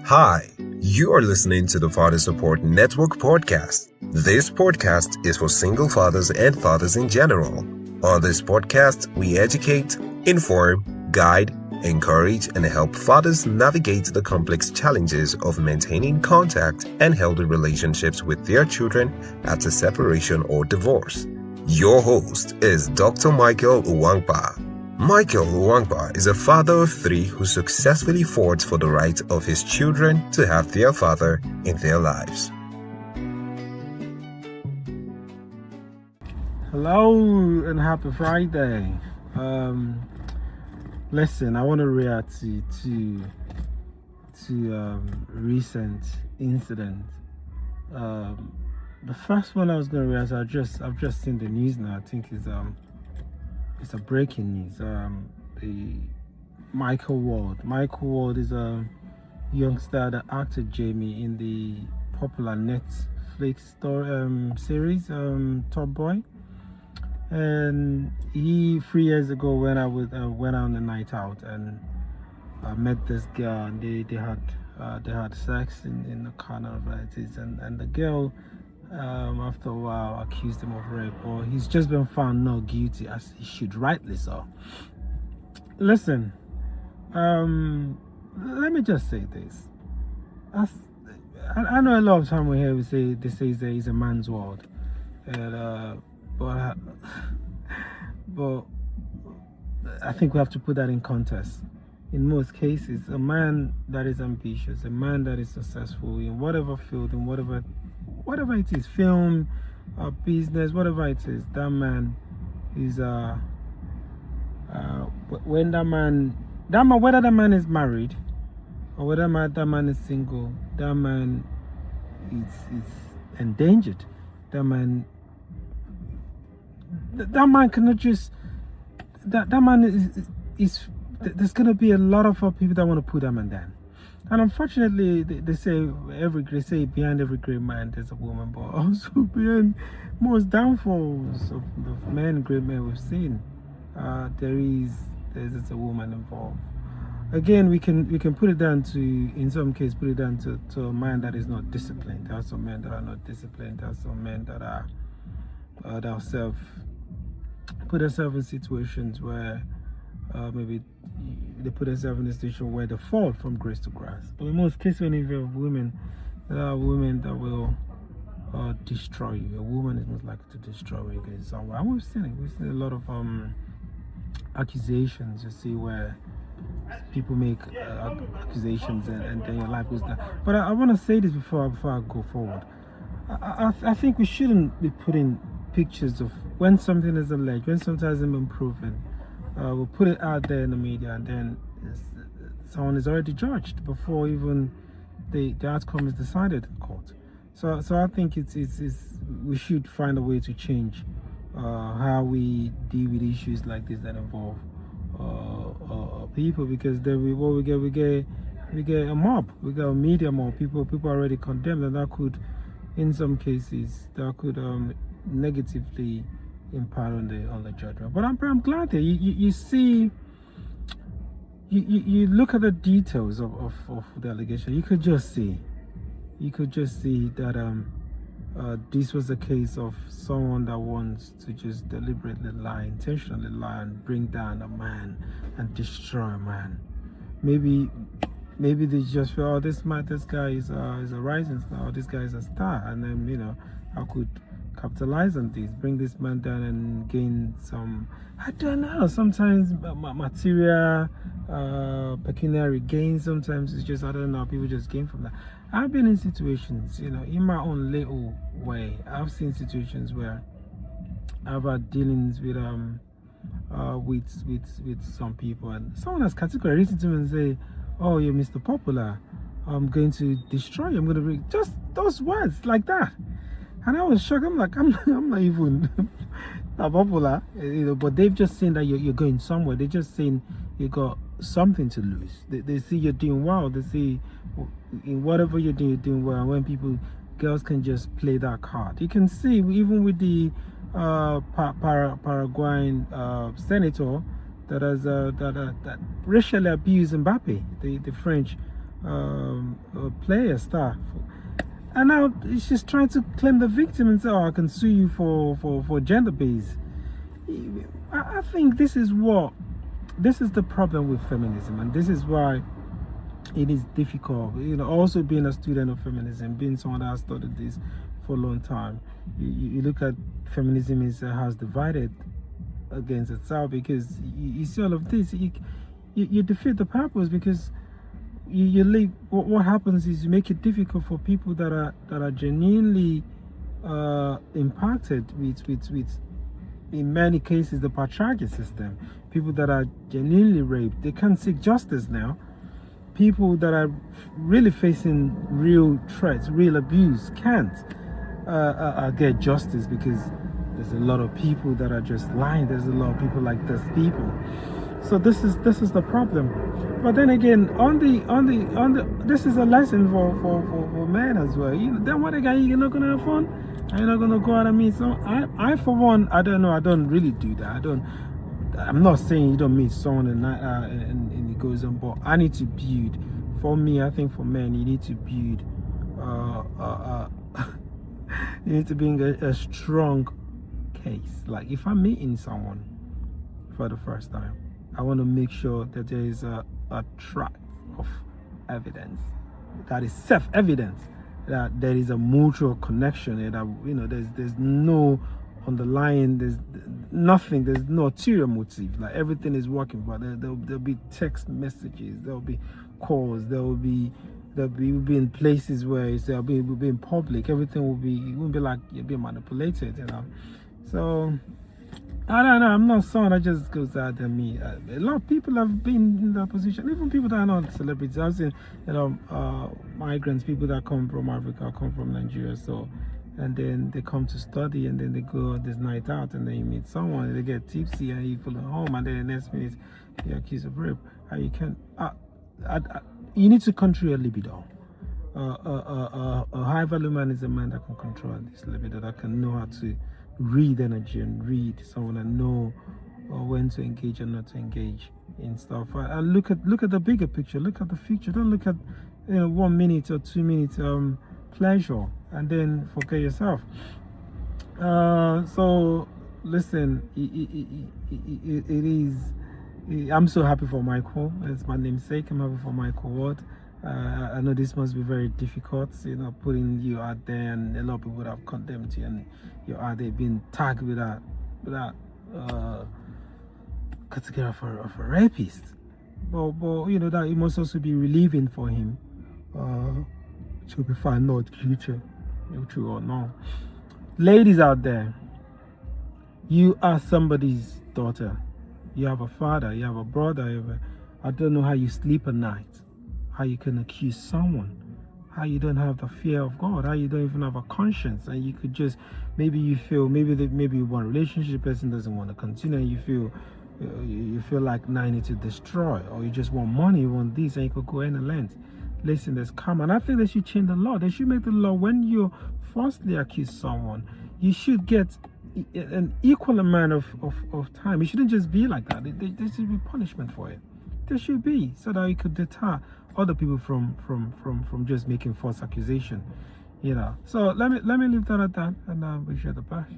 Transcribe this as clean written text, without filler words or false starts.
Hi, you are listening to the Father Support Network podcast. This podcast is for single fathers and fathers in general. On this podcast, we educate, inform, guide, encourage, and help fathers navigate the complex challenges of maintaining contact and healthy relationships with their children after separation or divorce. Your host is Dr. Michael Nwankpa. Michael Nwankpa is a father of three who successfully fought for the right of his children to have their father in their lives. Hello and happy Friday. Listen, I want to react to recent incident. The first one I was going to react, I've just seen the news now. I think it's a breaking news. The Michael Ward is a youngster that acted Jamie in the popular Netflix series Top Boy. And he 3 years ago went on a night out and met this girl, and they had sex in the carnal varieties, and the girl after a while accused him of rape, or he's just been found not guilty, as he should, rightly so. Listen, let me just say this. I know a lot of time we hear they say it's a man's world, and but I think we have to put that in context. In most cases, a man that is ambitious, a man that is successful in whatever field, in whatever it is, film, business, whatever it is, that man is when that man, whether that man is married or whether that man is single, that man is endangered. That man cannot just, that man is there's going to be a lot of people that want to put that man down. And unfortunately, they say behind every great man there's a woman, but also behind most downfalls of men, great men we've seen, there's a woman involved. Again, we can put it down to, in some cases, put it down to a man that is not disciplined. There are some men that are not disciplined. There are some men that are that put themselves in situations where maybe they put themselves in a situation where they fall from grace to grace. But in most cases, when you involve women, there are women that will destroy you. A woman is most likely to destroy you in some way. And we've seen a lot of accusations. You see where people make accusations and then your life goes down. But I want to say this before I go forward. I think we shouldn't be putting pictures of when something is alleged, when something hasn't been proven. We'll put it out there in the media, and then someone is already judged before even the outcome is decided in court. So I think it's we should find a way to change how we deal with issues like this that involve people, because then we get a mob, we get a media mob. People are already condemned, and that could, in some cases, negatively impact on the judgment. But I'm glad that you see, you look at the details of the allegation. You could just see that this was a case of someone that wants to just deliberately lie, intentionally lie, and bring down a man and destroy a man. Maybe they just feel, oh, this guy is a rising star, this guy is a star, and then I could capitalize on this, bring this man down and gain some, I don't know, sometimes material, pecuniary gain. Sometimes it's just, I don't know, people just gain from that. I've been in situations, in my own little way. I've seen situations where I've had dealings with some people, and someone has categorically written to me and say, oh, you're Mr. Popular, I'm going to destroy you, I'm going to bring, just those words like that. And I was shocked. I'm like, I'm not even that popular, but they've just seen that you're going somewhere. They're just saying you got something to lose. They see you're doing well. They see in whatever you're doing well. And when girls can just play that card. You can see even with the Paraguayan senator that racially abused Mbappe, the French player star, and now she's trying to claim the victim and say, "Oh, I can sue you for gender based." I think this is the problem with feminism, and this is why it is difficult. Also being a student of feminism, being someone that has studied this for a long time, you look at feminism has divided against itself, because you see all of this. You defeat the purpose, because you leave. What happens is you make it difficult for people that are genuinely impacted with in many cases the patriarchy system. People that are genuinely raped, they can't seek justice now. People that are really facing real threats, real abuse, can't get justice, because there's a lot of people that are just lying. There's a lot of people like this people. So this is the problem. But then again, on the this is a lesson for men as well. Then what again? You're not gonna have fun. Are you not gonna go out and meet someone? I for one, I don't know. I don't really do that. I'm not saying you don't meet someone and it goes on, but I need to build. For me, I think for men, you need to build. You need to bring a strong case. Like if I'm meeting someone for the first time, I want to make sure that there is a track of evidence that is self-evident, that there is a mutual connection, and that there's no underlying, there's nothing, there's no ulterior motive. Like everything is working, but there'll be text messages, there'll be calls, we'll be in places where we'll be in public. Everything it won't be like you're being manipulated, So I don't know. I'm not someone that just goes out and meet. A lot of people have been in that position. Even people that are not celebrities. I've seen, migrants, people that come from Africa, come from Nigeria. And then they come to study, and then they go this night out, and then you meet someone, and they get tipsy, and you pull them home, and then the next minute you're accused of rape. You can, you need to control your libido. A high value man is a man that can control this libido, that can know how to read energy and read someone, and know when to engage and not to engage in stuff. And look at the bigger picture. Look at the future. Don't look at 1 minute or 2 minutes pleasure and then forget yourself. So listen, it is. I'm so happy for Michael. It's my namesake. I'm happy for Michael Ward. I know this must be very difficult, putting you out there, and a lot of people would have condemned you, and you're out there being tagged with that category of a rapist. But that it must also be relieving for him to be found out future, true or no. Ladies out there, you are somebody's daughter. You have a father, you have a brother, I don't know how you sleep at night. How you can accuse someone, how you don't have the fear of God, how you don't even have a conscience, and you could just, maybe you feel, maybe you want a relationship, person doesn't want to continue, and you feel like now you need to destroy, or you just want money, you want this, and you could go any length. Listen, there's karma, and I think they should change the law. They should make the law, when you falsely accuse someone, you should get an equal amount of time. It shouldn't just be like that. There should be punishment for it. There should be, so that you could deter other people from just making false accusation. So let me leave that at that, and wish you the best.